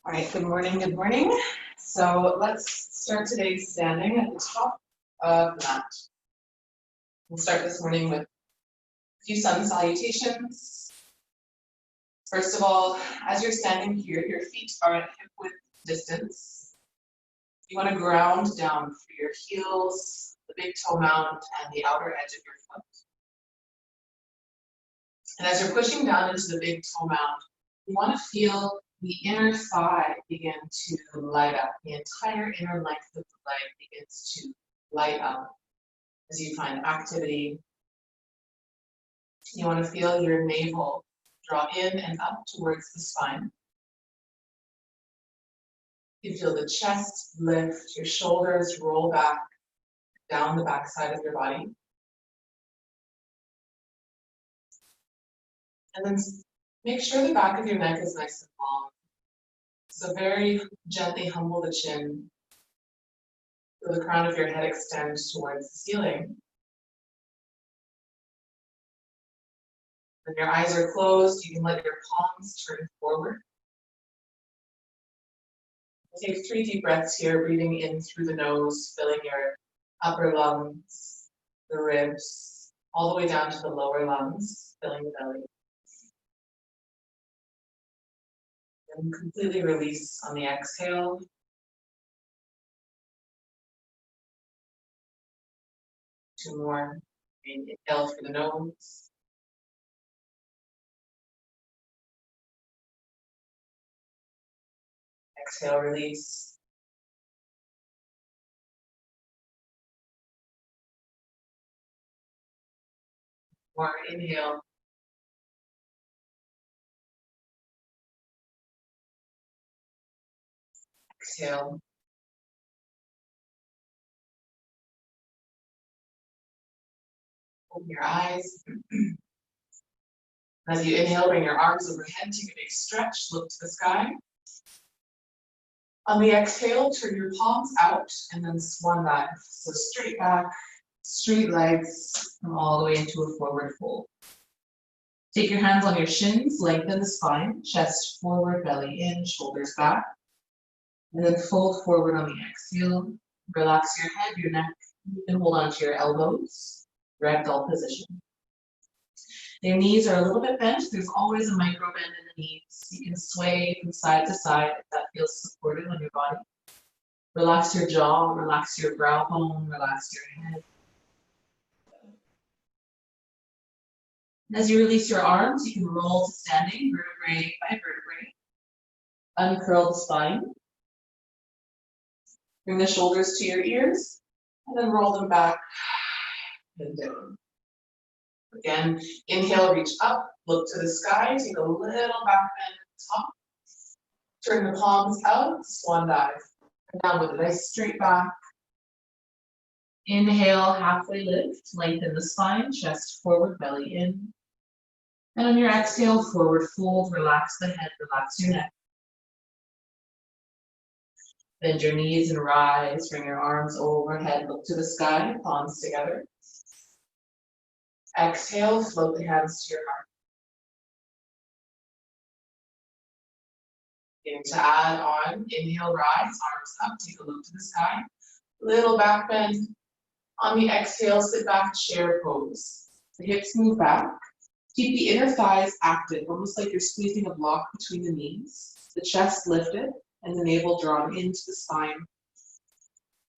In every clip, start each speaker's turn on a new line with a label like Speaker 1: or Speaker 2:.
Speaker 1: All right, good morning, good morning. So let's start today's standing at the top of the mat. We'll start this morning with a few sun salutations. First of all, as you're standing here, your feet are at hip width distance. You want to ground down through your heels, the big toe mound, and the outer edge of your foot. And as you're pushing down into the big toe mound, you want to feel the inner thigh begin to light up. The entire inner length of the leg begins to light up as you find activity. You want to feel your navel draw in and up towards the spine. You feel the chest lift, your shoulders roll back down the backside of your body. And then make sure the back of your neck is nice and long. So very gently humble the chin. Feel the crown of your head extend towards the ceiling. When your eyes are closed, you can let your palms turn forward. Take 3 deep breaths here, breathing in through the nose, filling your upper lungs, the ribs, all the way down to the lower lungs, filling the belly. And completely release on the exhale. Two more. Inhale through the nose. Exhale, release. More, inhale. Exhale. Open your eyes. As you inhale, bring your arms overhead, take a big stretch, look to the sky. On the exhale, turn your palms out and then swan dive. So straight back, straight legs, come all the way into a forward fold. Take your hands on your shins, lengthen the spine, chest forward, belly in, shoulders back. And then fold forward on the exhale. Relax your head, your neck. You can hold onto your elbows, ragdoll position. Your knees are a little bit bent. There's always a micro bend in the knees. You can sway from side to side if that feels supportive on your body. Relax your jaw, relax your brow bone, relax your head. As you release your arms, you can roll to standing, vertebrae by vertebrae. Uncurl the spine. Bring the shoulders to your ears, and then roll them back and down. Again, inhale, reach up, look to the sky, take a little back bend at the top. Turn the palms out, swan dive. And down with a nice straight back. Inhale, halfway lift, lengthen the spine, chest forward, belly in. And on your exhale, forward fold, relax the head, relax your neck. Bend your knees and rise, bring your arms overhead, look to the sky, palms together. Exhale, float the hands to your heart. Begin to add on, inhale, rise, arms up, take a look to the sky. Little back bend. On the exhale, sit back, chair pose. The hips move back. Keep the inner thighs active, almost like you're squeezing a block between the knees. The chest lifted and the navel drawn into the spine.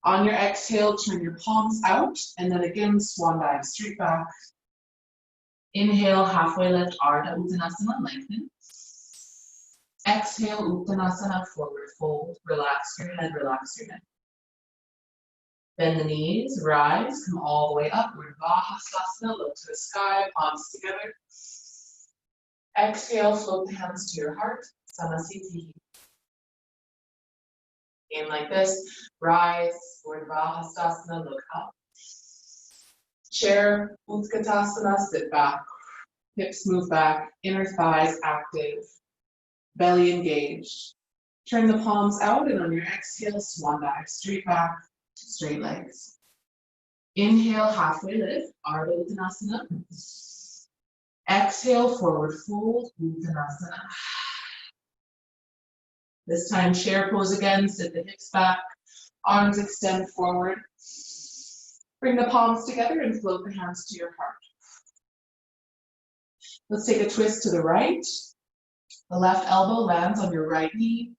Speaker 1: On your exhale, turn your palms out and then again swan dive straight back. Inhale, halfway lift, Ardha Uttanasana, lengthen. Exhale, Uttanasana, forward fold. Relax your head, relax your neck. Bend the knees, rise, come all the way up. Urdhva look to the sky, palms together. Exhale, float the hands to your heart. Samasthiti. Again like this, rise, Urdhva look up. Chair, Utkatasana, sit back. Hips move back, inner thighs active. Belly engaged. Turn the palms out and on your exhale, swan dive, straight back, straight legs. Inhale, halfway lift, Ardha Uttanasana. Exhale, forward fold, Uttanasana. This time, chair pose again, sit the hips back, arms extend forward. Bring the palms together and float the hands to your heart. Let's take a twist to the right. The left elbow lands on your right knee.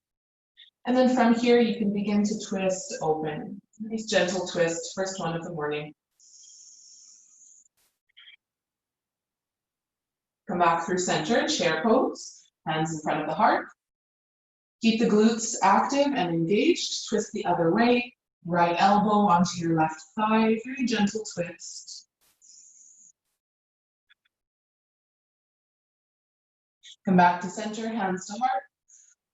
Speaker 1: And then from here, you can begin to twist open. Nice gentle twist, first one of the morning. Come back through center, chair pose, hands in front of the heart. Keep the glutes active and engaged. Twist the other way. Right elbow onto your left thigh, very gentle twist. Come back to center, hands to heart,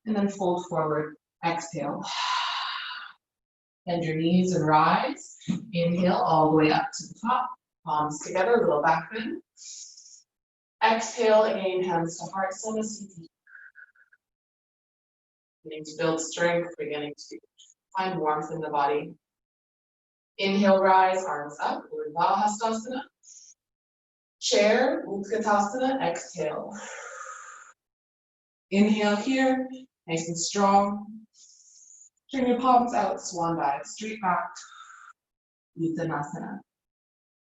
Speaker 1: and then fold forward. Exhale. Bend your knees and rise. Inhale all the way up to the top. Palms together, little back bend. Exhale again, hands to heart, Samasthiti. Beginning to build strength, beginning to find warmth in the body. Inhale, rise, arms up, Urdhva Hastasana. Chair, Utkatasana, exhale. Inhale here, nice and strong. Turn your palms out, swan dive, straight back, Uttanasana.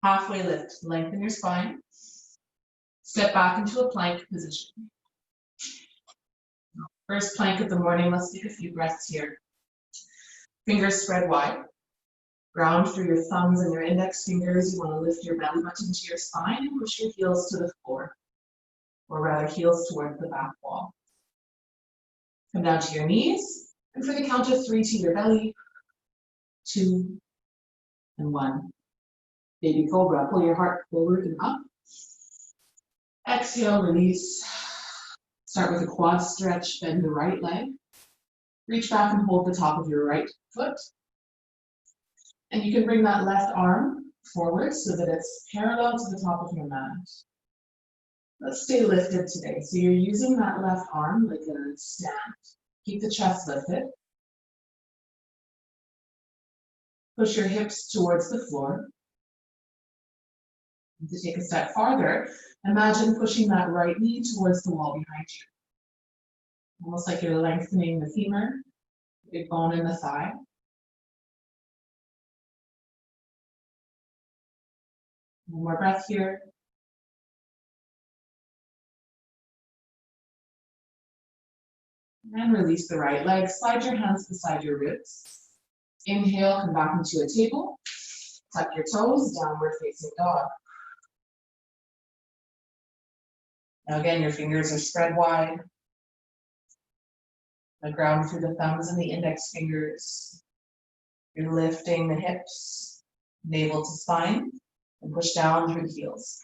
Speaker 1: Halfway lift, lengthen your spine. Step back into a plank position. First plank of the morning, let's take a few breaths here. Fingers spread wide. Ground through your thumbs and your index fingers. You want to lift your belly button to your spine and push your heels to the floor, or rather heels towards the back wall. Come down to your knees, and for the count of 3 to your belly, 2, and 1. Baby cobra, pull your heart forward and up. Exhale, release. Start with a quad stretch, bend the right leg. Reach back and hold the top of your right foot. And you can bring that left arm forward so that it's parallel to the top of your mat. Let's stay lifted today. So you're using that left arm like a stand. Keep the chest lifted. Push your hips towards the floor. And to take a step farther, imagine pushing that right knee towards the wall behind you. Almost like you're lengthening the femur, big bone in the thigh. One more breath here. And release the right leg. Slide your hands beside your ribs. Inhale, come back into a table. Tuck your toes, downward facing dog. Now again, your fingers are spread wide. The ground through the thumbs and the index fingers. You're lifting the hips, navel to spine, and push down through the heels.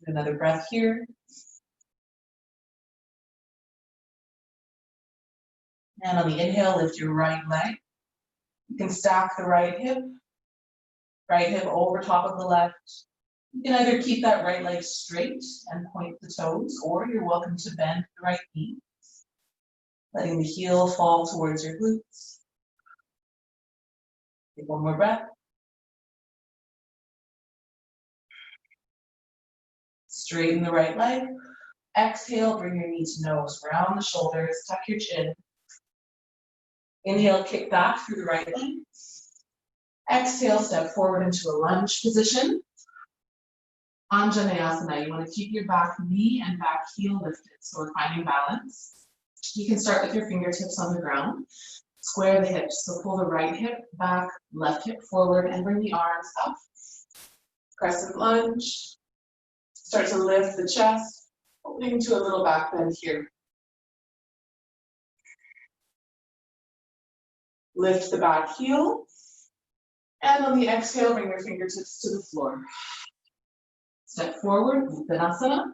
Speaker 1: Another breath here. And on the inhale, lift your right leg. You can stack the right hip over top of the left. You can either keep that right leg straight and point the toes, or you're welcome to bend the right knee, letting the heel fall towards your glutes. Take one more breath. Straighten the right leg. Exhale, bring your knee to nose, round the shoulders, tuck your chin. Inhale, kick back through the right leg. Exhale, step forward into a lunge position. Anjaneyasana, you want to keep your back knee and back heel lifted, so we're finding balance. You can start with your fingertips on the ground. Square the hips, so pull the right hip back, left hip forward, and bring the arms up. Crescent lunge. Start to lift the chest, opening to a little back bend here. Lift the back heel. And on the exhale, bring your fingertips to the floor. Step forward, Uttanasana.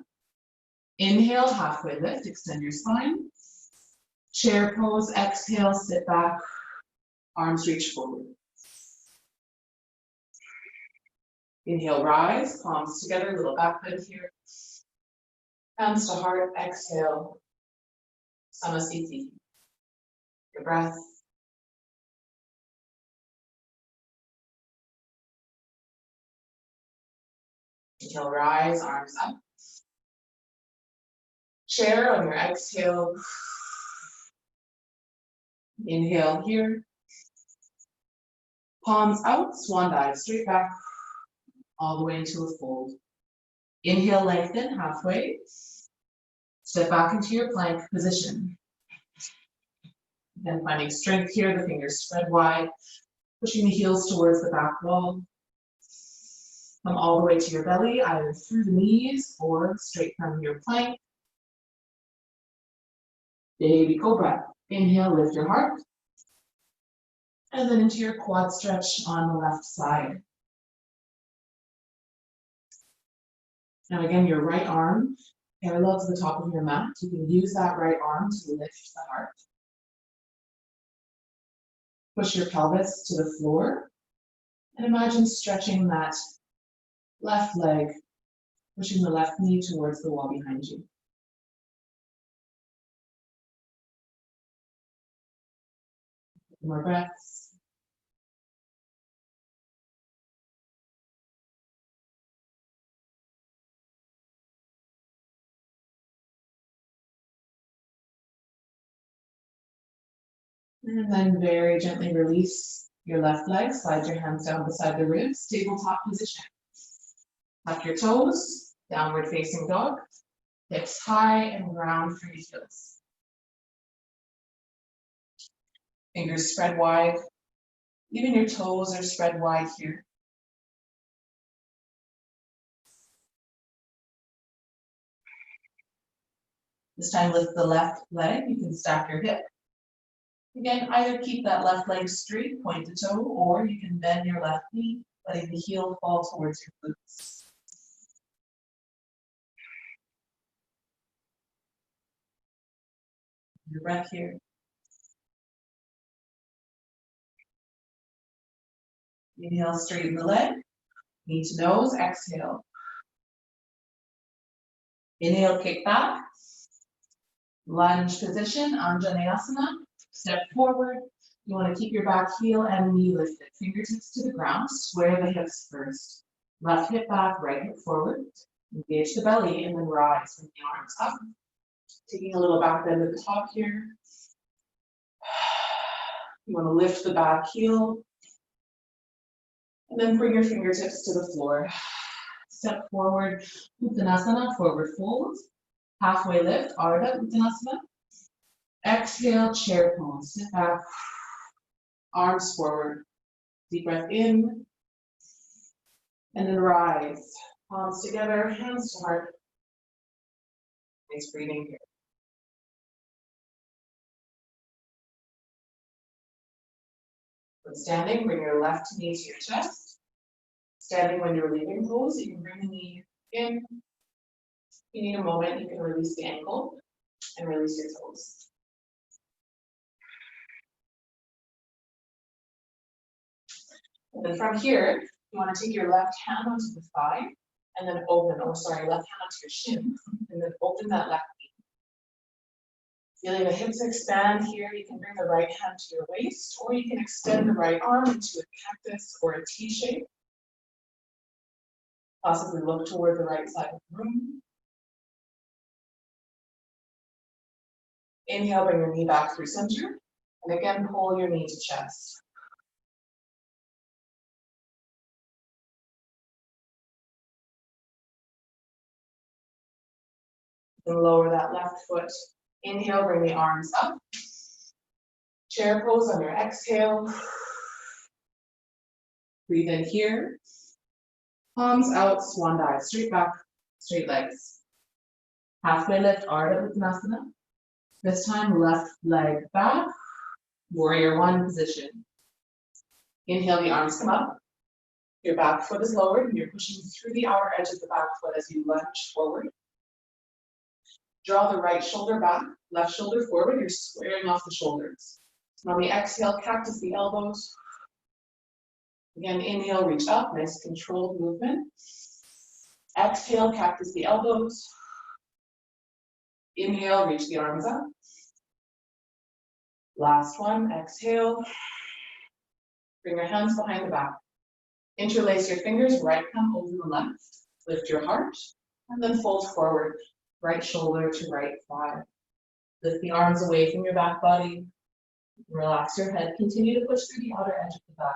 Speaker 1: Inhale, halfway lift, extend your spine. Chair pose, exhale, sit back, arms reach forward. Inhale, rise, palms together, little back bend here. Hands to heart, exhale, Samasthiti. Your breath. Inhale, rise, arms up. Chair on your exhale. Inhale here. Palms out, swan dive, straight back, all the way into a fold. Inhale, lengthen halfway. Step back into your plank position. Then finding strength here, the fingers spread wide, pushing the heels towards the back wall. Come all the way to your belly, either through the knees or straight from your plank. Baby cobra. Inhale, lift your heart. And then into your quad stretch on the left side. Now again, your right arm parallel to the top of your mat. You can use that right arm to lift the heart. Push your pelvis to the floor. And imagine stretching that left leg, pushing the left knee towards the wall behind you. More breaths. And then very gently release your left leg, slide your hands down beside the ribs, tabletop position. Tuck your toes, downward facing dog, hips high and round through your heels. Fingers spread wide, even your toes are spread wide here. This time lift the left leg, you can stack your hip. Again, either keep that left leg straight, point to toe, or you can bend your left knee, letting the heel fall towards your glutes. Your breath here. Inhale, straighten the leg, knee to nose, exhale. Inhale, kick back. Lunge position, Anjaneyasana. Step forward. You want to keep your back heel and knee lifted. Fingertips to the ground. Square the hips first. Left hip back, right hip forward. Engage the belly and then rise with the arms up. Taking a little back bend at the top here. You want to lift the back heel. And then bring your fingertips to the floor. Step forward, Uttanasana, forward fold. Halfway lift, Ardha Uttanasana. Exhale, chair pose. Sit back, arms forward. Deep breath in. And then rise. Palms together, hands to heart. Nice breathing here. When standing, bring your left knee to your chest. Standing when you're leaving pose, you can bring the knee in. If you need a moment, you can release the ankle and release your toes. And then from here, you want to take your left hand onto the thigh and then open, left hand onto your shin, and then open that left knee. Feeling the hips expand here, you can bring the right hand to your waist, or you can extend the right arm into a cactus or a T shape. Possibly look toward the right side of the room. Inhale, bring your knee back through center, and again, pull your knee to chest. And lower that left foot. Inhale, bring the arms up. Chair pose on your exhale. Breathe in here. Palms out, swan dive, straight back, straight legs. Halfway lift, Ardha Uttanasana. This time, left leg back, warrior one position. Inhale, the arms come up. Your back foot is lowered, and you're pushing through the outer edge of the back foot as you lunge forward. Draw the right shoulder back, left shoulder forward, you're squaring off the shoulders. And on the exhale, cactus the elbows. Again, inhale, reach up, nice controlled movement. Exhale, cactus the elbows. Inhale, reach the arms up. Last one, exhale. Bring your hands behind the back. Interlace your fingers, right thumb over the left. Lift your heart, and then fold forward. right shoulder to right thigh. Lift the arms away from your back body. Relax your head. Continue to push through the outer edge of the back.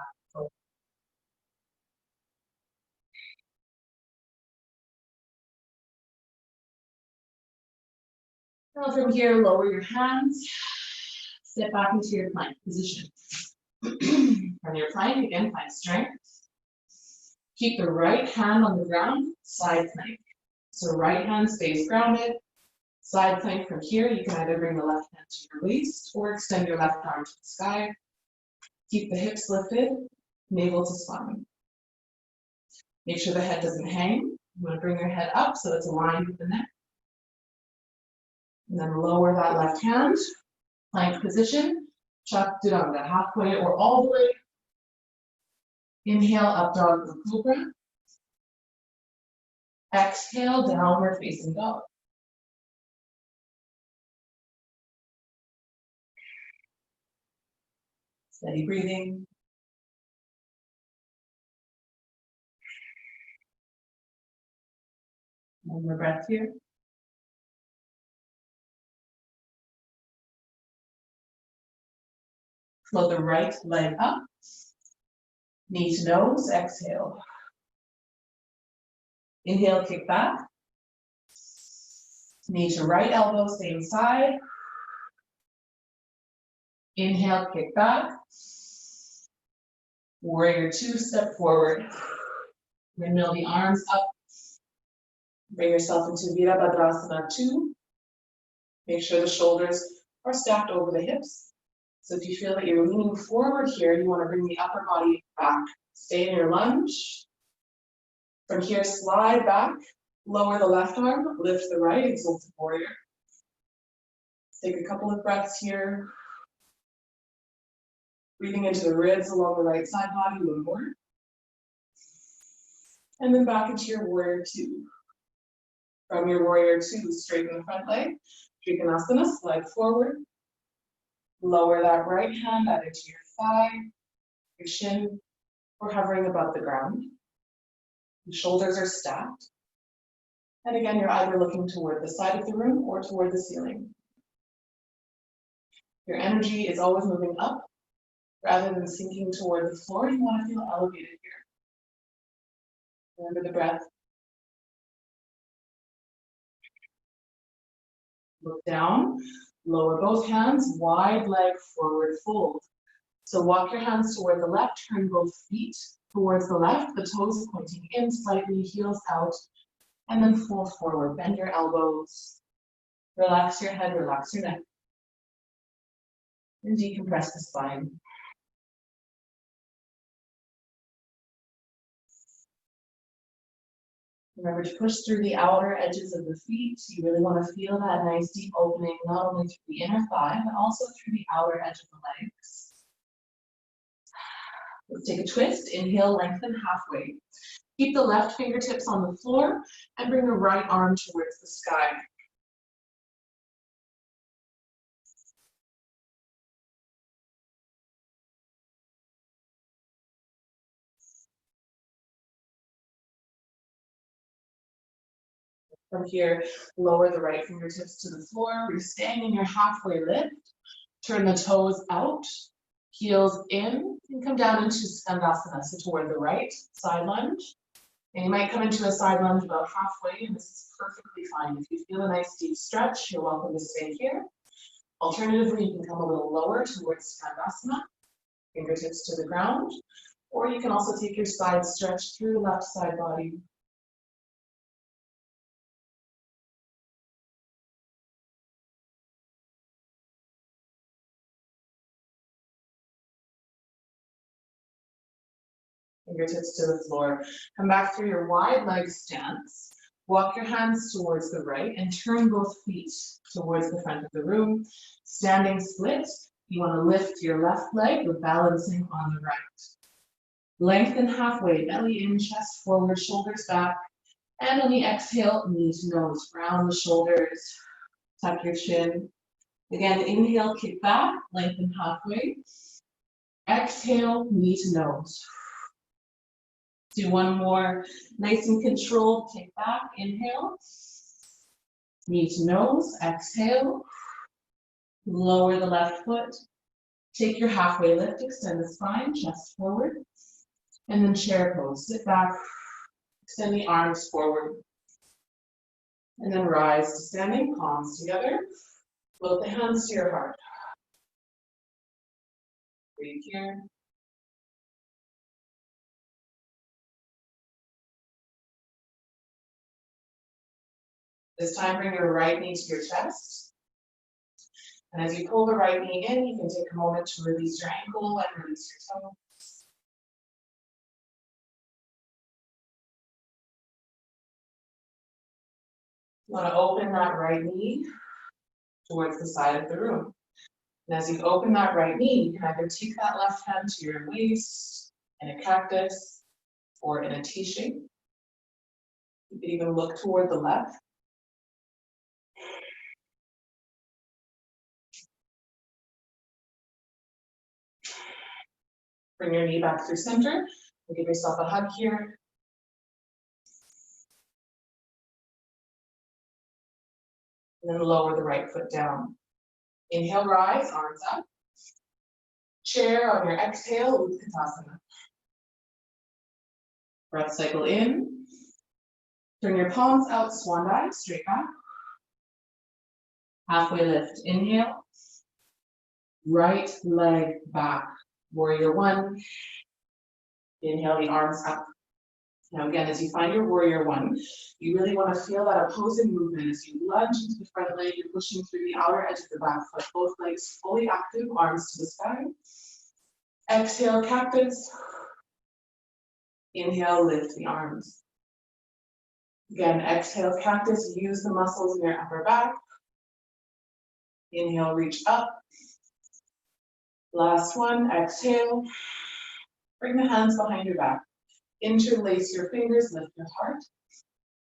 Speaker 1: Now from here, lower your hands. Step back into your plank position. From your plank, again, find strength. Keep the right hand on the ground, side plank. So right hand stays grounded. Side plank from here, you can either bring the left hand to your waist or extend your left arm to the sky. Keep the hips lifted, navel to spine. Make sure the head doesn't hang. You want to bring your head up so it's aligned with the neck. And then lower that left hand, plank position, chaturanga, halfway or all the way. Inhale, up dog or cobra. Exhale, downward facing dog. Steady breathing. One more breath here. Float the right leg up. Knee to nose, exhale. Inhale, kick back. Knee to right elbow, same side. Inhale, kick back. Warrior two, step forward. Windmill the arms up. Bring yourself into Virabhadrasana 2. Make sure the shoulders are stacked over the hips. So if you feel that you're leaning forward here, you want to bring the upper body back. Stay in your lunge. From here, slide back. Lower the left arm, lift the right, exalted warrior. Take a couple of breaths here. Breathing into the ribs along the right side body, one more. And then back into your warrior two. From your warrior two, straighten the front leg. Trikonasana, slide forward. Lower that right hand out into your thigh, your shin, or hovering above the ground. The shoulders are stacked. And again, you're either looking toward the side of the room or toward the ceiling. Your energy is always moving up rather than sinking toward the floor. You want to feel elevated here. Remember the breath. Look down, lower both hands, wide leg forward fold. So walk your hands toward the left, turn both feet towards the left, the toes pointing in slightly, heels out, and then fold forward. Bend your elbows, relax your head, relax your neck, and decompress the spine. Remember to push through the outer edges of the feet. You really want to feel that nice deep opening, not only through the inner thigh, but also through the outer edge of the legs. Let's take a twist. Inhale, lengthen halfway. Keep the left fingertips on the floor and bring the right arm towards the sky. From here, lower the right fingertips to the floor. You're staying in your halfway lift. Turn the toes out, heels in, and come down into Skandasana, so toward the right side lunge. And you might come into a side lunge about halfway, and this is perfectly fine. If you feel a nice deep stretch, you're welcome to stay here. Alternatively, you can come a little lower towards Skandasana, fingertips to the ground, or you can also take your side stretch through the left side body. Fingertips to the floor. Come back through your wide leg stance. Walk your hands towards the right and turn both feet towards the front of the room. Standing split, you want to lift your left leg with balancing on the right. Lengthen halfway, belly in, chest forward, shoulders back. And on the exhale, knee to nose. Round the shoulders, tuck your chin. Again, inhale, kick back, lengthen halfway. Exhale, knee to nose. Do one more, nice and controlled, kick back, inhale. Knee to nose, exhale. Lower the left foot. Take your halfway lift, extend the spine, chest forward. And then chair pose. Sit back, extend the arms forward. And then rise to standing, palms together. Float the hands to your heart. Breathe here. This time, bring your right knee to your chest. And as you pull the right knee in, you can take a moment to release your ankle and release your toe. You want to open that right knee towards the side of the room. And as you open that right knee, you can either take that left hand to your waist in a cactus or in a T shape. You can even look toward the left. Bring your knee back through center and give yourself a hug here. And then lower the right foot down. Inhale, rise, arms up. Chair on your exhale, Utkatasana. Breath cycle in. Turn your palms out, swan dive, straight back. Halfway lift, inhale. Right leg back, warrior one. Inhale the arms up. Now again, as you find your warrior one, you really want to feel that opposing movement. As you lunge into the front leg, you're pushing through the outer edge of the back foot, both legs fully active, arms to the sky. Exhale, cactus. Inhale, lift the arms. Again, exhale, cactus, use the muscles in your upper back. Inhale, reach up. Last one, exhale. Bring the hands behind your back. Interlace your fingers, lift your heart.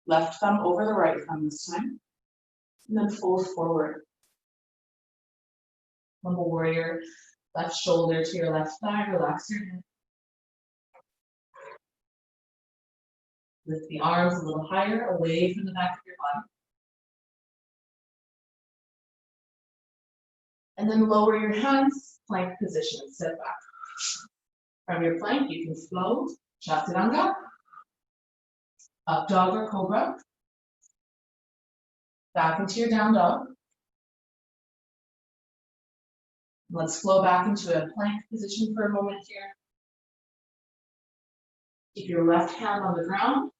Speaker 1: Left thumb over the right thumb this time. And then fold forward. Humble warrior, left shoulder to your left thigh, relax your head. Lift the arms a little higher, away from the back of your body. And then lower your hands, plank position, sit back. From your plank, you can float, chaturanga, up dog or cobra, back into your down dog. Let's flow back into a plank position for a moment here. Keep your left hand on the ground,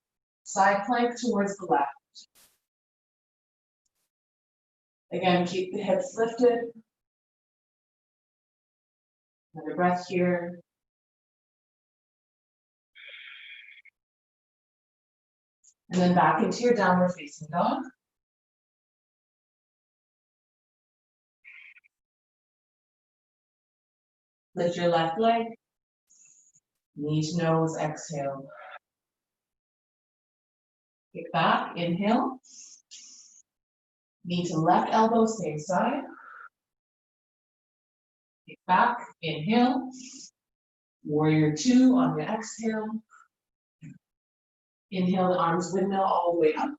Speaker 1: side plank towards the left. Again, keep the hips lifted. Another breath here. And then back into your downward facing dog. Lift your left leg. Knee to nose, exhale. Kick back, inhale. Knee to left elbow, same side. Kick back, inhale. Warrior two on your exhale. Inhale, the arms windmill all the way up.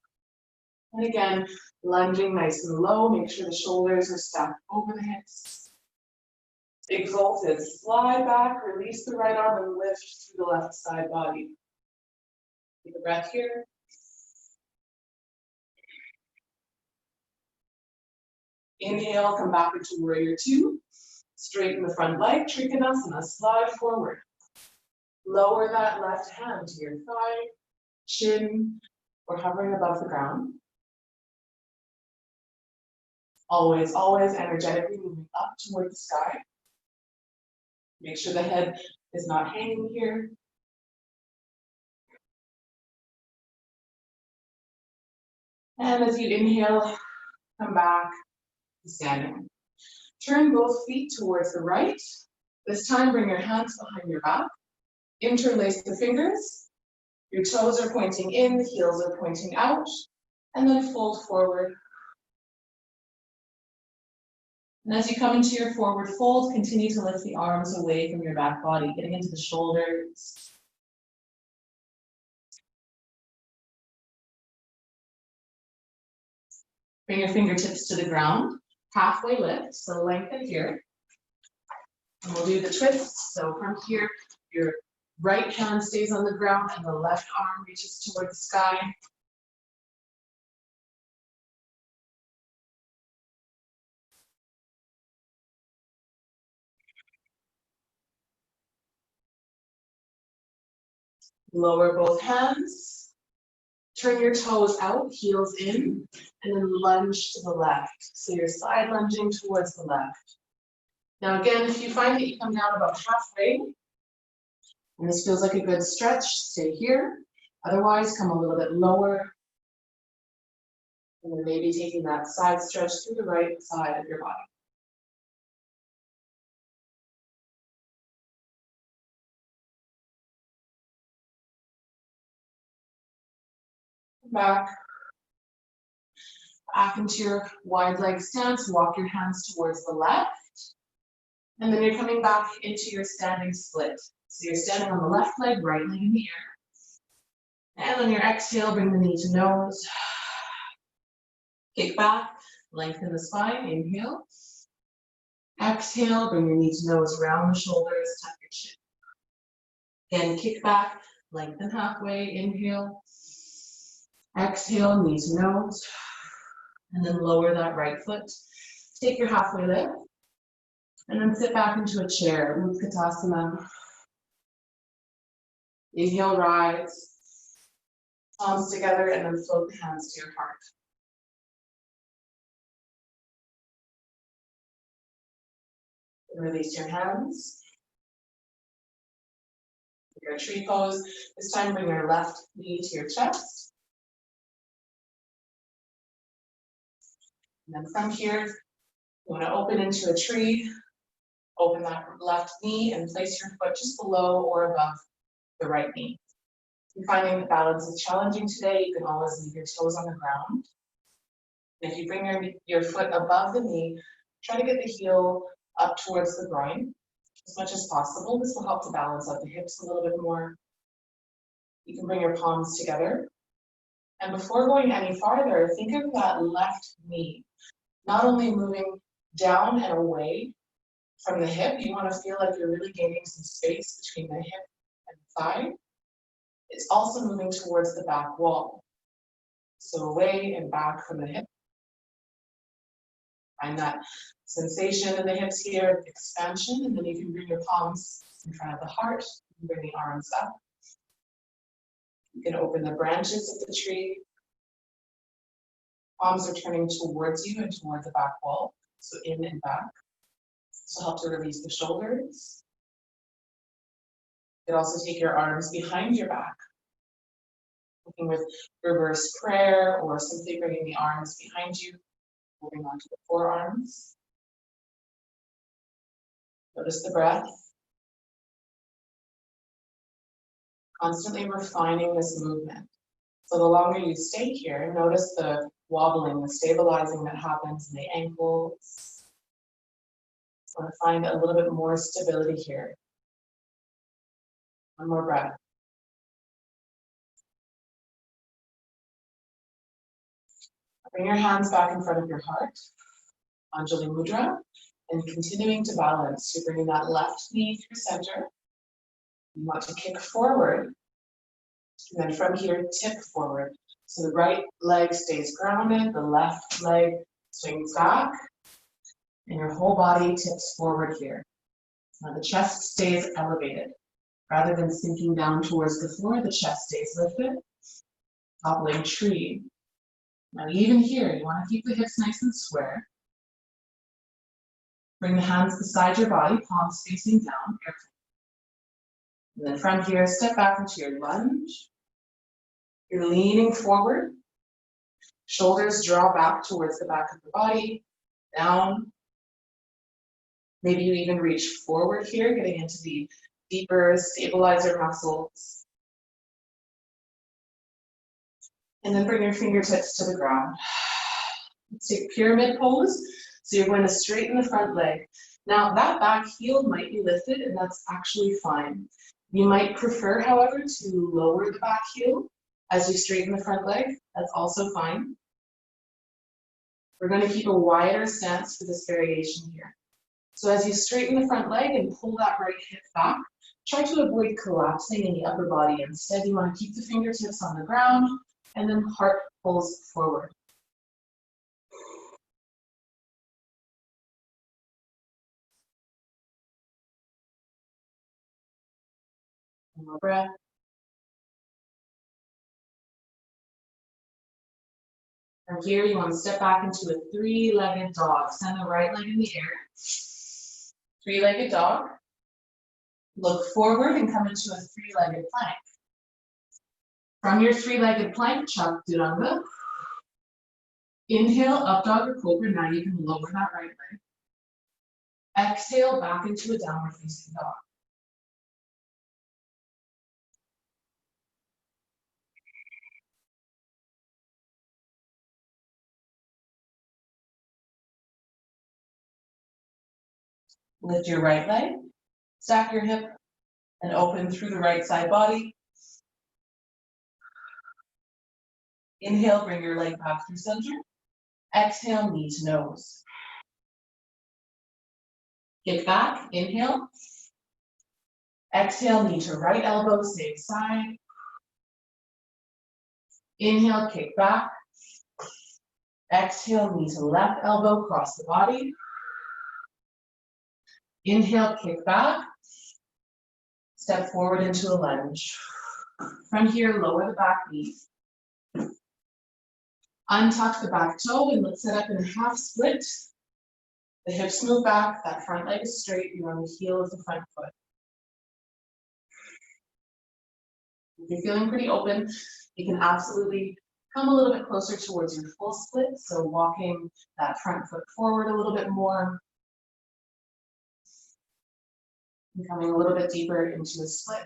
Speaker 1: And again, lunging nice and low. Make sure the shoulders are stacked over the hips. Exalted, slide back, release the right arm and lift through the left side body. Take a breath here. Inhale, come back into warrior two. Straighten the front leg, Trikonasana, slide forward. Lower that left hand to your thigh, chin, or hovering above the ground. Always, always energetically moving up toward the sky. Make sure the head is not hanging here. And as you inhale, come back to standing. Turn both feet towards the right. This time, bring your hands behind your back. Interlace the fingers. Your toes are pointing in, the heels are pointing out. And then fold forward. And as you come into your forward fold, continue to lift the arms away from your back body, getting into the shoulders. Bring your fingertips to the ground, halfway lift, so lengthen here. And we'll do the twist. So from here, your right hand stays on the ground and the left arm reaches toward the sky. Lower both hands. Turn your toes out, heels in, and then lunge to the left. So you're side lunging towards the left. Now again, if you find that you come down about halfway, and this feels like a good stretch, stay here. Otherwise, come a little bit lower. And then maybe taking that side stretch through the right side of your body. Back into your wide leg stance, walk your hands towards the left. And then you're coming back into your standing split. So you're standing on the left leg, right leg in the air. And on your exhale, bring the knee to nose. Kick back, lengthen the spine, inhale. Exhale, bring your knee to nose, round the shoulders, tuck your chin. Again, kick back, lengthen halfway, inhale. Exhale, knee to nose. And then lower that right foot. Take your halfway lift. And then sit back into a chair, Utkatasana. Inhale, rise. Palms together and then float the hands to your heart. Release your hands. Your tree pose. This time bring your left knee to your chest. And then from here, you want to open into a tree. Open that left knee and place your foot just below or above the right knee. If you're finding that balance is challenging today, you can always leave your toes on the ground. And if you bring your foot above the knee, try to get the heel up towards the groin as much as possible. This will help to balance out the hips a little bit more. You can bring your palms together. And before going any farther, think of that left knee, not only moving down and away from the hip, you want to feel like you're really gaining some space between the hip and the thigh. It's also moving towards the back wall. So away and back from the hip. Find that sensation in the hips here, expansion, and then you can bring your palms in front of the heart, and bring the arms up. You can open the branches of the tree. Palms are turning towards you and toward the back wall, so in and back. This will help to release the shoulders. You can also take your arms behind your back, working with reverse prayer or simply bringing the arms behind you, moving on to the forearms. Notice the breath. Constantly refining this movement. So the longer you stay here, notice the wobbling, the stabilizing that happens in the ankles. I want to find a little bit more stability here. One more breath. Bring your hands back in front of your heart, Anjali Mudra, and continuing to balance. You're bringing that left knee through center. You want to kick forward, and then from here, tip forward. So the right leg stays grounded, the left leg swings back, and your whole body tips forward here. Now the chest stays elevated. Rather than sinking down towards the floor, the chest stays lifted. Toppling tree. Now even here, you want to keep the hips nice and square. Bring the hands beside your body, palms facing down. And then from here, step back into your lunge. You're leaning forward. Shoulders draw back towards the back of the body. Down. Maybe you even reach forward here, getting into the deeper stabilizer muscles. And then bring your fingertips to the ground. Let's take pyramid pose. So you're going to straighten the front leg. Now that back heel might be lifted, and that's actually fine. You might prefer, however, to lower the back heel as you straighten the front leg. That's also fine. We're going to keep a wider stance for this variation here. So as you straighten the front leg and pull that right hip back, try to avoid collapsing in the upper body. Instead, you want to keep the fingertips on the ground and then heart pulls forward. One more breath. From here, you want to step back into a three-legged dog. Send the right leg in the air. Three-legged dog. Look forward and come into a three-legged plank. From your three-legged plank, chaturanga. Inhale, up dog or cobra. Now you can lower that right leg. Exhale, back into a downward facing dog. Lift your right leg, stack your hip, and open through the right side body. Inhale, bring your leg back through center. Exhale, knee to nose. Kick back, inhale. Exhale, knee to right elbow, same side. Inhale, kick back. Exhale, knee to left elbow, cross the body. Inhale, kick back. Step forward into a lunge. From here, lower the back knee. Untuck the back toe and let's set up in a half split. The hips move back, that front leg is straight, you're on the heel of the front foot. If you're feeling pretty open, you can absolutely come a little bit closer towards your full split, so walking that front foot forward a little bit more. And coming a little bit deeper into a split.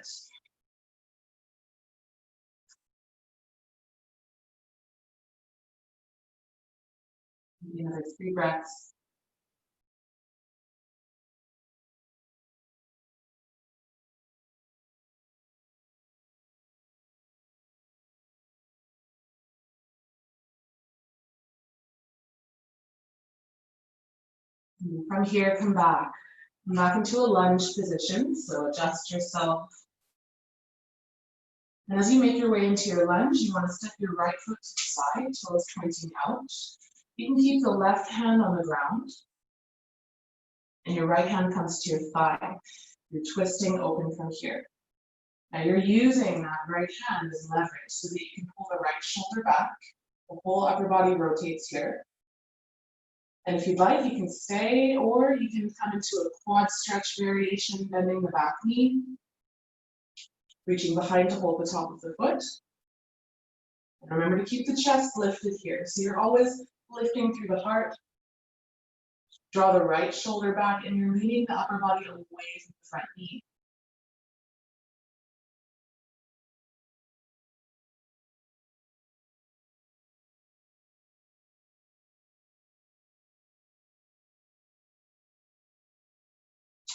Speaker 1: Another 3 breaths. And from here, come back. Come back into a lunge position, so adjust yourself. And as you make your way into your lunge, you want to step your right foot to the side, toes pointing out. You can keep the left hand on the ground, and your right hand comes to your thigh. You're twisting open from here. Now you're using that right hand as leverage so that you can pull the right shoulder back. The whole upper body rotates here. And if you'd like, you can stay, or you can come into a quad stretch variation, bending the back knee, reaching behind to hold the top of the foot. And remember to keep the chest lifted here. So you're always lifting through the heart. Draw the right shoulder back, and you're leaning the upper body away from the front knee.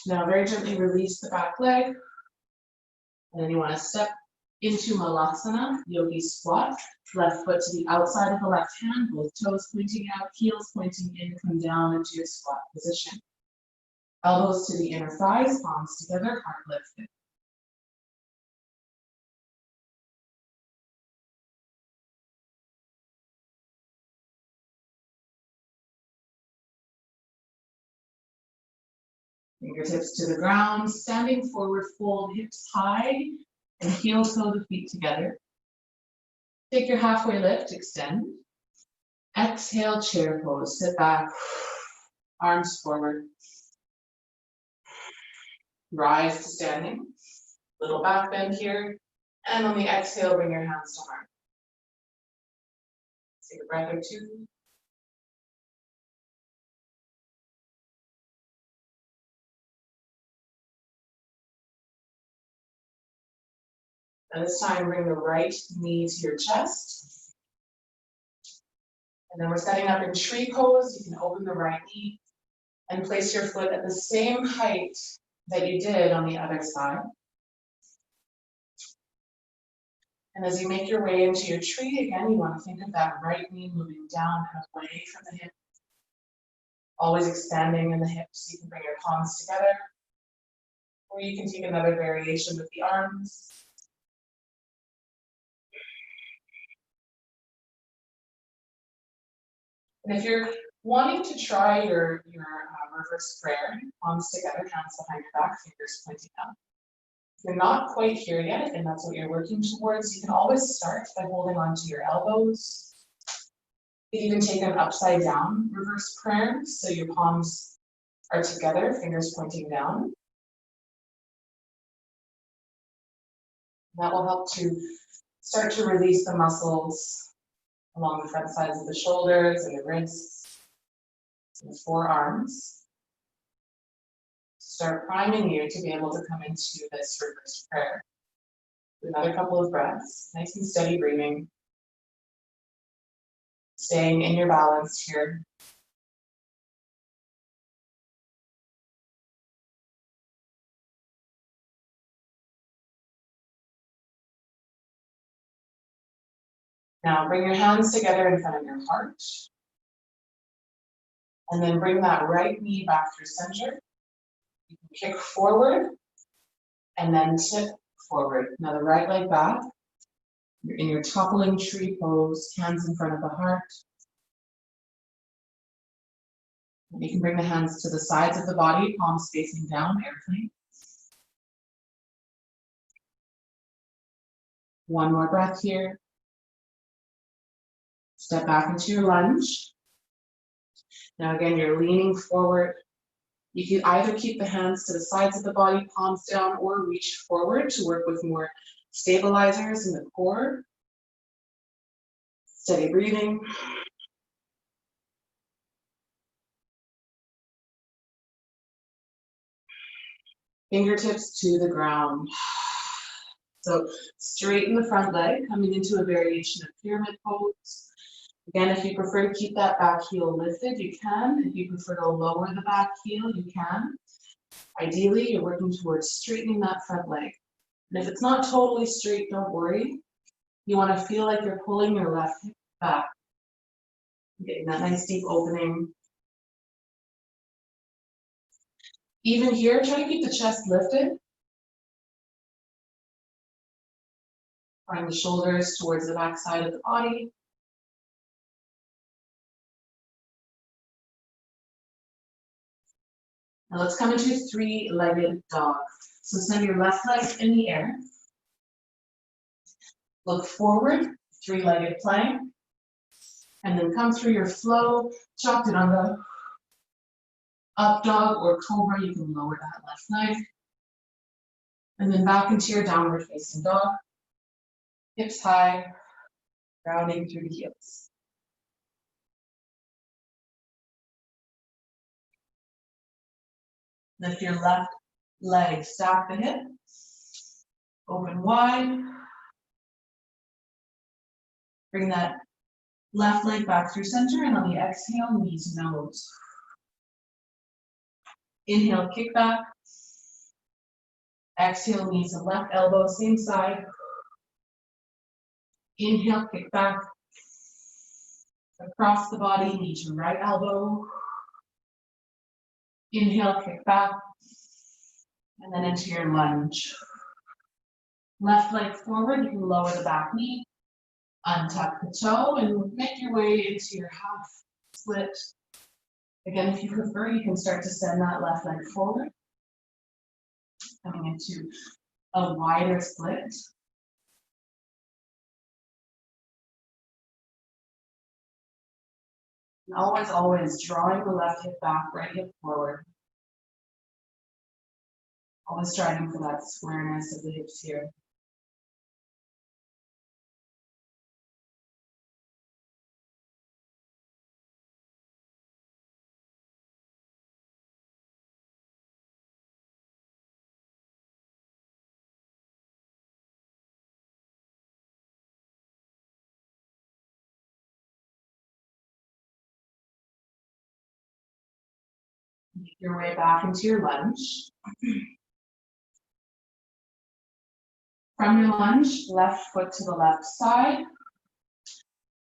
Speaker 1: Now very gently release the back leg. And then you want to step into Malasana, yogi squat. Left foot to the outside of the left hand, both toes pointing out, heels pointing in, come down into your squat position. Elbows to the inner thighs, palms together, heart lifted. Fingertips to the ground, standing forward, fold hips high, and heel toe the feet together. Take your halfway lift, extend. Exhale, chair pose, sit back, arms forward. Rise to standing, little back bend here, and on the exhale, bring your hands to heart. Take a breath or two. And this time, bring the right knee to your chest. And then we're setting up in tree pose. You can open the right knee and place your foot at the same height that you did on the other side. And as you make your way into your tree, again, you want to think of that right knee moving down and away from the hip Always expanding in the hips, so you can bring your palms together. Or you can take another variation with the arms. And if you're wanting to try your reverse prayer, palms together, hands behind your back, fingers pointing up. If you're not quite here yet, and that's what you're working towards, you can always start by holding onto your elbows. You can even take an upside down reverse prayer, so your palms are together, fingers pointing down. That will help to start to release the muscles along the front sides of the shoulders and the wrists and the forearms. Start priming you to be able to come into this reverse prayer. Another couple of breaths, nice and steady breathing. Staying in your balance here. Now bring your hands together in front of your heart. And then bring that right knee back through center. You can kick forward and then tip forward. Now the right leg back. You're in your toppling tree pose, hands in front of the heart. And you can bring the hands to the sides of the body, palms facing down, airplane. One more breath here. Step back into your lunge. Now again, you're leaning forward. You can either keep the hands to the sides of the body, palms down, or reach forward to work with more stabilizers in the core. Steady breathing. Fingertips to the ground. So straighten the front leg, coming into a variation of pyramid pose. Again, if you prefer to keep that back heel lifted, you can. If you prefer to lower the back heel, you can. Ideally, you're working towards straightening that front leg. And if it's not totally straight, don't worry. You want to feel like you're pulling your left hip back. Getting that nice deep opening. Even here, try to keep the chest lifted. Bring the shoulders towards the back side of the body. Now let's come into three-legged dog. So send your left leg in the air. Look forward, three-legged plank. And then come through your flow, chaturanga, up dog or cobra. You can lower that left leg. And then back into your downward facing dog. Hips high, grounding through the heels. Lift your left leg, stack the hip, open wide. Bring that left leg back through center, and on the exhale, knees to nose. Inhale, kick back. Exhale, knees to left elbow, same side. Inhale, kick back. Across the body, knee to right elbow. Inhale, kick back. And then into your lunge. Left leg forward, you can lower the back knee. Untuck the toe and make your way into your half split. Again, if you prefer, you can start to send that left leg forward. Coming into a wider split. And always drawing the left hip back, right hip forward. Always striving for that squareness of the hips here. Make your way back into your lunge. From your lunge, left foot to the left side.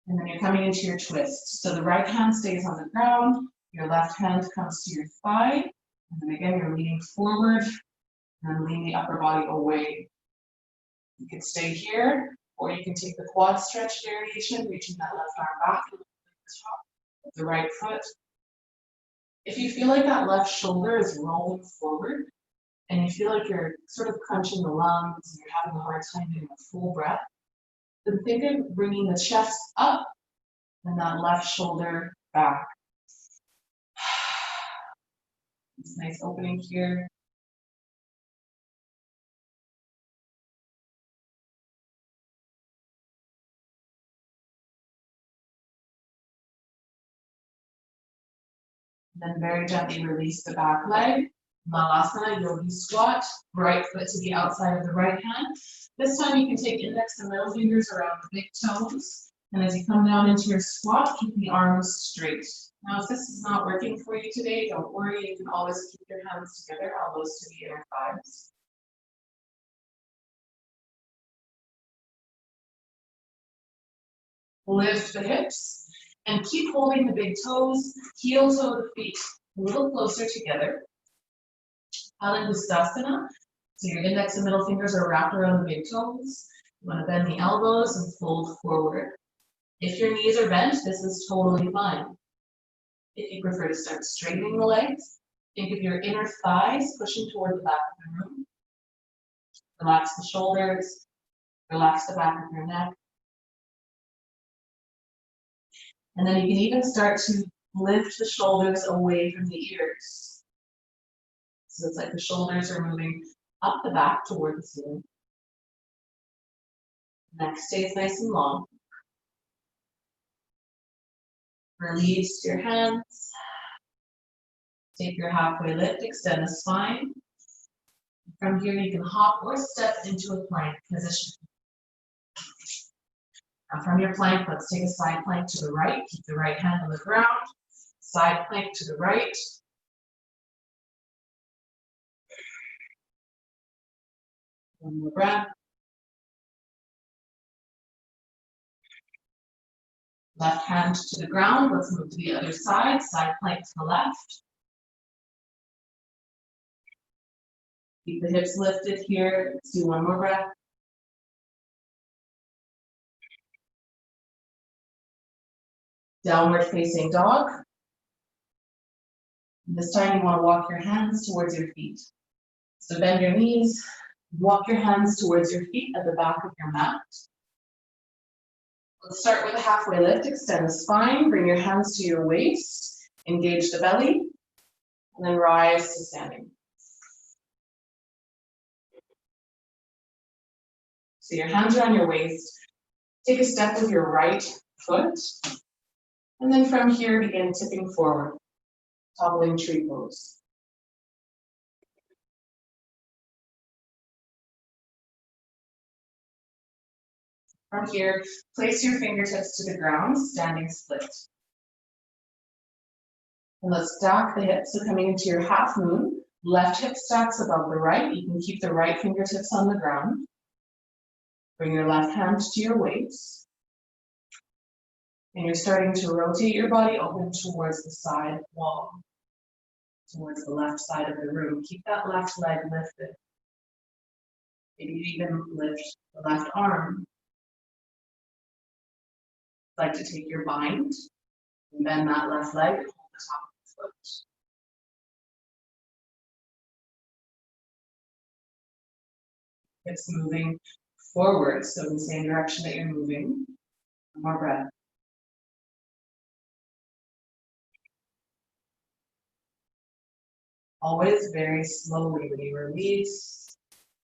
Speaker 1: And then you're coming into your twist. So the right hand stays on the ground, Your left hand comes to your thigh, and then again, you're leaning forward, and then lean the upper body away. You can stay here, or you can take the quad stretch variation, reaching that left arm back and the top of the right foot. If you feel like that left shoulder is rolling forward, and you feel like you're sort of crunching the lungs, and you're having a hard time getting a full breath, then think of bringing the chest up and that left shoulder back. It's a nice opening here. Then very gently release the back leg. Malasana, yogi squat, right foot to the outside of the right hand. This time you can take index and middle fingers around the big toes. And as you come down into your squat, keep the arms straight. Now, if this is not working for you today, don't worry. You can always keep your hands together, elbows to the inner thighs. Lift the hips and keep holding the big toes, heel toe the feet a little closer together. Halandustasana, so your index and middle fingers are wrapped around the big toes. You want to bend the elbows and fold forward. If your knees are bent, this is totally fine. If you prefer to start straightening the legs, think of your inner thighs pushing toward the back of the room. Relax the shoulders, relax the back of your neck. And then you can even start to lift the shoulders away from the ears. So it's like the shoulders are moving up the back toward the ceiling. Neck stays nice and long. Release your hands. Take your halfway lift, extend the spine. From here, you can hop or step into a plank position. Now from your plank, let's take a side plank to the right. Keep the right hand on the ground. Side plank to the right. One more breath. Left hand to the ground. Let's move to the other side. Side plank to the left. Keep the hips lifted here. Let's do one more breath. Downward facing dog. This time you want to walk your hands towards your feet. So bend your knees, walk your hands towards your feet at the back of your mat. Let's start with a halfway lift. Extend the spine, bring your hands to your waist, engage the belly, and then rise to standing. So your hands are on your waist. Take a step with your right foot. And then from here, begin tipping forward, toppling tree pose. From here, place your fingertips to the ground, standing split. And let's stack the hips, so coming into your half moon, left hip stacks above the right. You can keep the right fingertips on the ground. Bring your left hand to your waist. And you're starting to rotate your body open towards the side wall, towards the left side of the room. Keep that left leg lifted. Maybe you even lift the left arm. Like to take your bind and bend that left leg and hold the top of the foot. Hips moving forward, so in the same direction that you're moving. One more breath. Always very slowly when you release.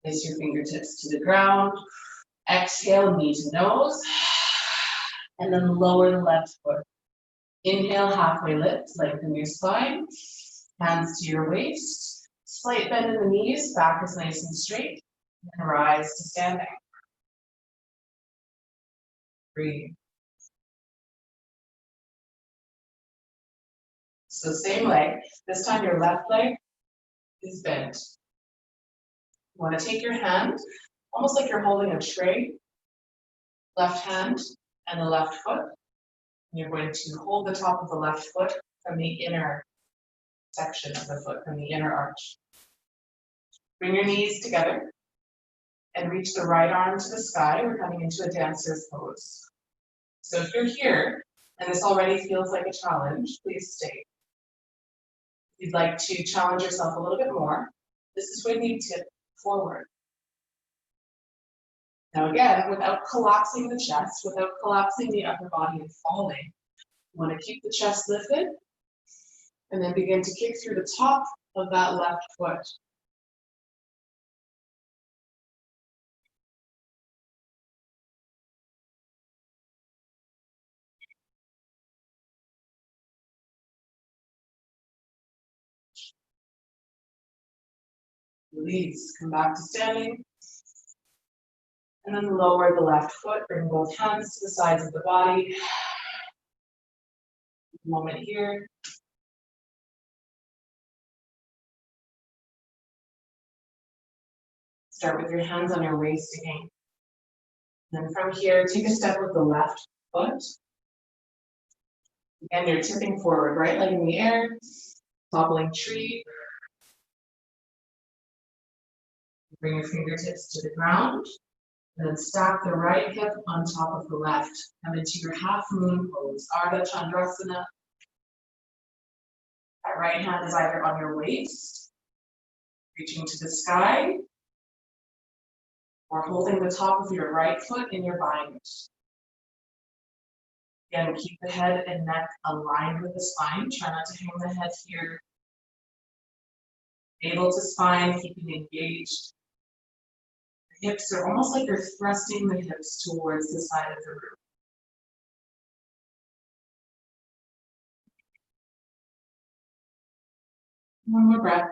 Speaker 1: Place your fingertips to the ground. Exhale, knee to nose. And then lower the left foot. Inhale, halfway lift, lengthen your spine. Hands to your waist. Slight bend in the knees, back is nice and straight. And rise to standing. Breathe. So same leg. This time your left leg is bent. You want to take your hand, almost like you're holding a tray. Left hand and the left foot. And you're going to hold the top of the left foot from the inner section of the foot, from the inner arch. Bring your knees together and reach the right arm to the sky. We're coming into a dancer's pose. So if you're here and this already feels like a challenge, please stay. If you'd like to challenge yourself a little bit more, this is when you tip forward. Now again, without collapsing the chest, without collapsing the upper body and falling, you want to keep the chest lifted and then begin to kick through the top of that left foot. Release, come back to standing. And then lower the left foot, bring both hands to the sides of the body. Moment here. Start with your hands on your waist again. Then from here, take a step with the left foot. Again, you're tipping forward, right leg in the air, toppling tree. Bring your fingertips to the ground. And then stack the right hip on top of the left. Come into your half moon pose, Ardha Chandrasana. That right hand is either on your waist, reaching to the sky, or holding the top of your right foot in your bind. Again, keep the head and neck aligned with the spine. Try not to hang the head here. Able to spine, keeping engaged. The hips are almost like you're thrusting the hips towards the side of the room. One more breath.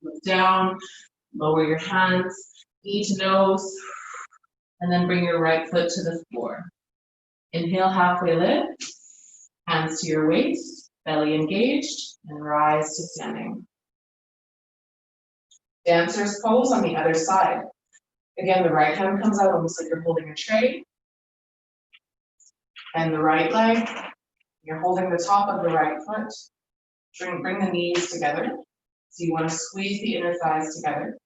Speaker 1: Look down, lower your hands, knee to nose, and then bring your right foot to the floor. Inhale, halfway lift, hands to your waist, belly engaged, and rise to standing. Dancer's pose on the other side. Again, the right hand comes out almost like you're holding a tray. And the right leg, you're holding the top of the right foot. Bring the knees together. So you want to squeeze the inner thighs together.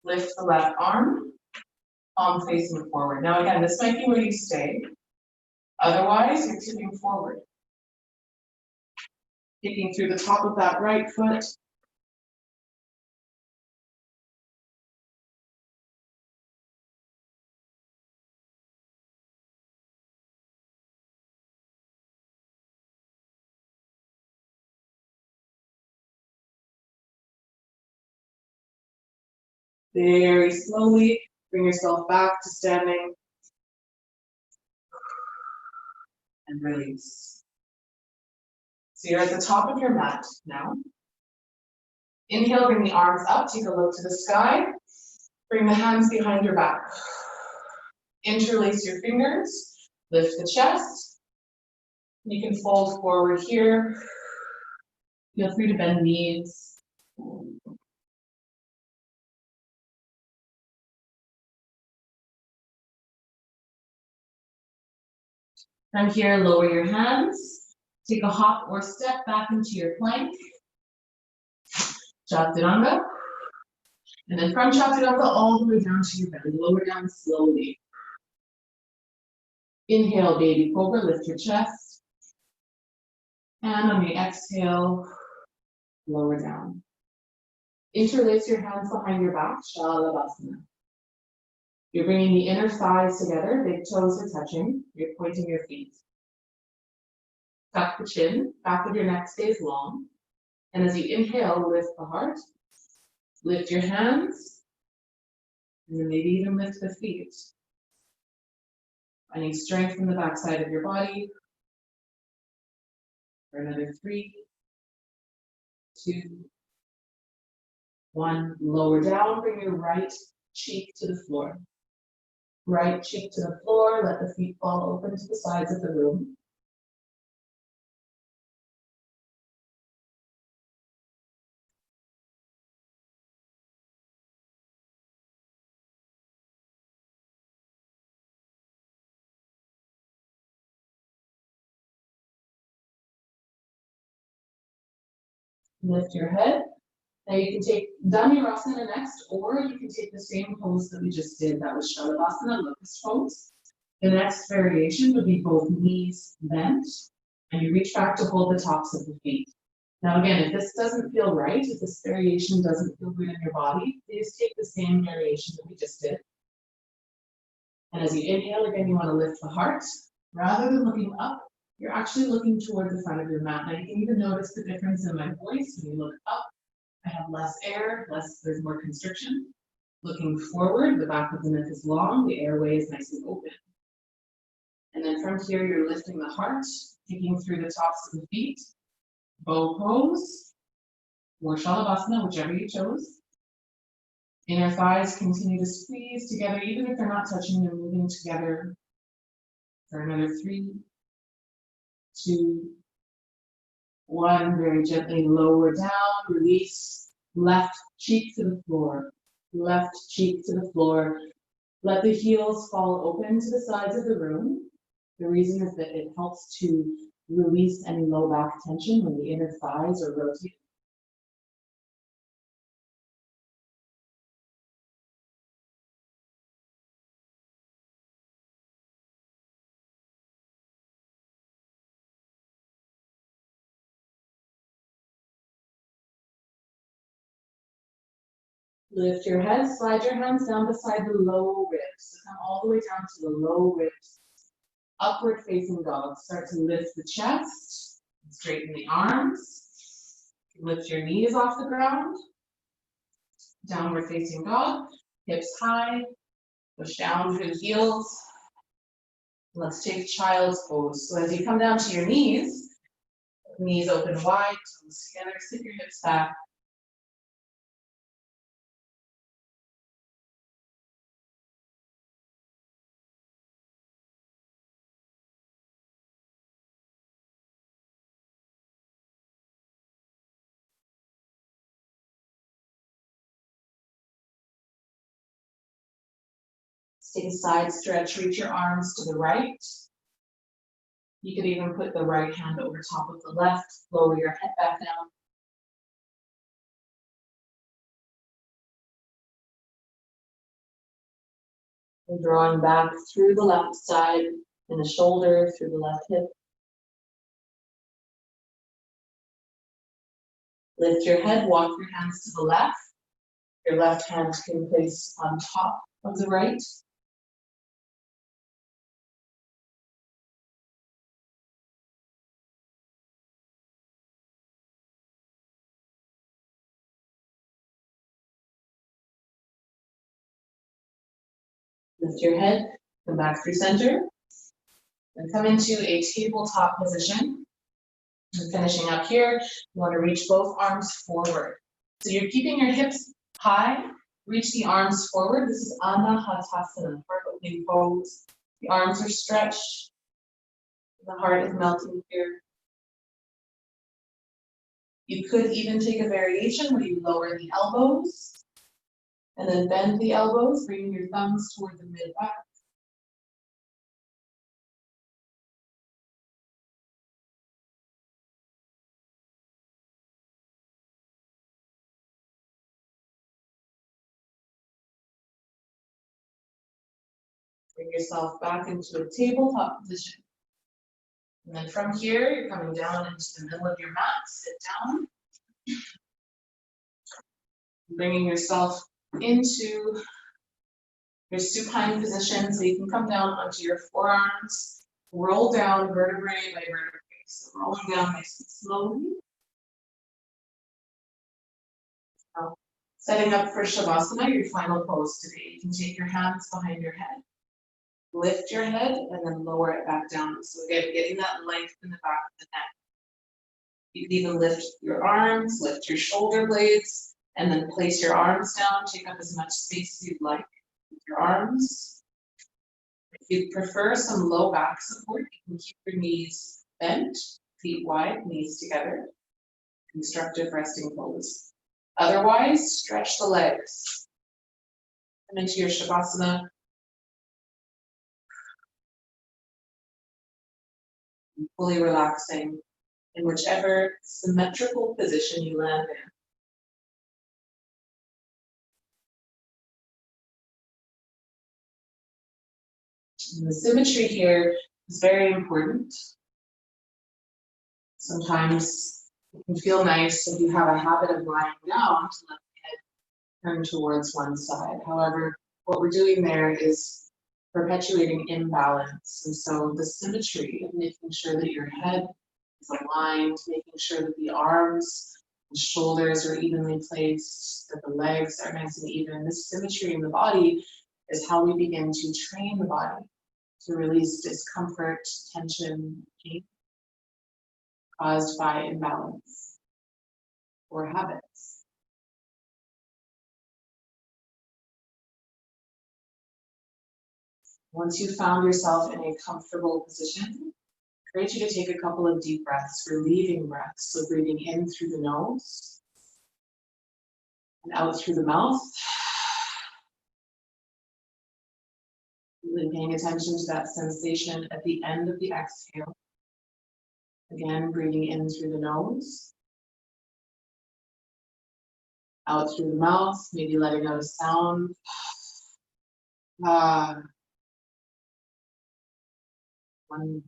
Speaker 1: Lift the left arm, palm facing forward. Now again, this might be where you stay. Otherwise, you're tipping forward. Kicking through the top of that right foot. Very slowly, bring yourself back to standing. And release. So you're at the top of your mat now. Inhale, bring the arms up, take a look to the sky. Bring the hands behind your back. Interlace your fingers, lift the chest. You can fold forward here. Feel free to bend knees. From here, lower your hands. Take a hop or step back into your plank. Chaturanga. And then from Chaturanga all the way down to your belly. Lower down slowly. Inhale, baby cobra, lift your chest. And on the exhale, lower down. Interlace your hands behind your back, Shalavasana. You're bringing the inner thighs together, big toes are touching. You're pointing your feet. Tuck the chin, back of your neck stays long. And as you inhale, lift the heart. Lift your hands. And then maybe even lift the feet. Finding strength in the backside of your body. For another 3, 2, 1. Lower down, bring your right cheek to the floor. Right cheek to the floor, let the feet fall open to the sides of the room. Lift your head. Now you can take Dhanurasana next, or you can take the same pose that we just did. That was Shalabhasana, locust pose. The next variation would be both knees bent, and you reach back to hold the tops of the feet. Now again, if this doesn't feel right, if this variation doesn't feel good in your body, please take the same variation that we just did. And as you inhale, again, you want to lift the heart. Rather than looking up, you're actually looking toward the front of your mat. Now you can even notice the difference in my voice. When you look up, I have less air, there's more constriction. Looking forward, the back of the neck is long, the airway is nice and open. And then from here, you're lifting the heart, taking through the tops of the feet, bow pose, or Shalabhasana, whichever you chose. Inner thighs continue to squeeze together, even if they're not touching, they're moving together for another 3, 2, 1. Very gently lower down, release, left cheek to the floor, left cheek to the floor. Let the heels fall open to the sides of the room. The reason is that it helps to release any low back tension when the inner thighs are rotated. Lift your head, slide your hands down beside the low ribs. So come all the way down to the low ribs. Upward facing dog. Start to lift the chest, straighten the arms. Lift your knees off the ground. Downward facing dog, hips high, push down through the heels. Let's take child's pose. So as you come down to your knees open wide, toes together, sit your hips back. Take a side stretch, reach your arms to the right. You could even put the right hand over top of the left, lower your head back down. And drawing back through the left side and the shoulder, through the left hip. Lift your head, walk your hands to the left. Your left hand can place on top of the right. Lift your head, come back through center, and come into a tabletop position. And finishing up here, you want to reach both arms forward. So you're keeping your hips high, reach the arms forward. This is Anahatasana, heart opening pose. The arms are stretched, the heart is melting here. You could even take a variation where you lower the elbows and then bend the elbows, bringing your thumbs toward the mid-back. Bring yourself back into a tabletop position. And then from here, you're coming down into the middle of your mat, sit down. Bringing yourself into your supine position, so you can come down onto your forearms, roll down vertebrae by vertebrae. So rolling down nice and slowly. Now, setting up for Shavasana, your final pose today. You can take your hands behind your head, lift your head, and then lower it back down. So again, getting that length in the back of the neck. You can even lift your arms, lift your shoulder blades, and then place your arms down. Take up as much space as you'd like with your arms. If you prefer some low back support, you can keep your knees bent, feet wide, knees together. Constructive resting pose. Otherwise, stretch the legs. Come into your Shavasana. Fully relaxing. in whichever symmetrical position you land in. And the symmetry here is very important. Sometimes it can feel nice if you have a habit of lying down to let the head turn towards one side. However, what we're doing there is perpetuating imbalance. And so the symmetry of making sure that your head is aligned, making sure that the arms and shoulders are evenly placed, that the legs are nice and even. This symmetry in the body is how we begin to train the body to release discomfort, tension, pain caused by imbalance or habits. Once you've found yourself in a comfortable position, I encourage you to take a couple of deep breaths, relieving breaths. So breathing in through the nose and out through the mouth. Really paying attention to that sensation at the end of the exhale. Again, breathing in through the nose, out through the mouth, maybe letting out a sound. One.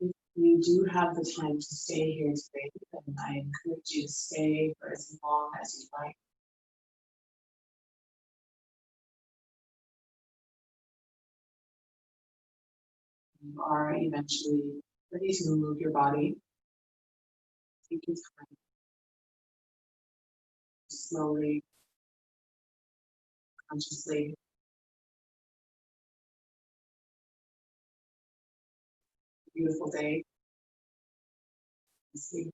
Speaker 1: If you do have the time to stay here today, then I encourage you to stay for as long as you like. You are eventually ready to move your body. Take your time. Slowly, consciously. Beautiful day. Sleep.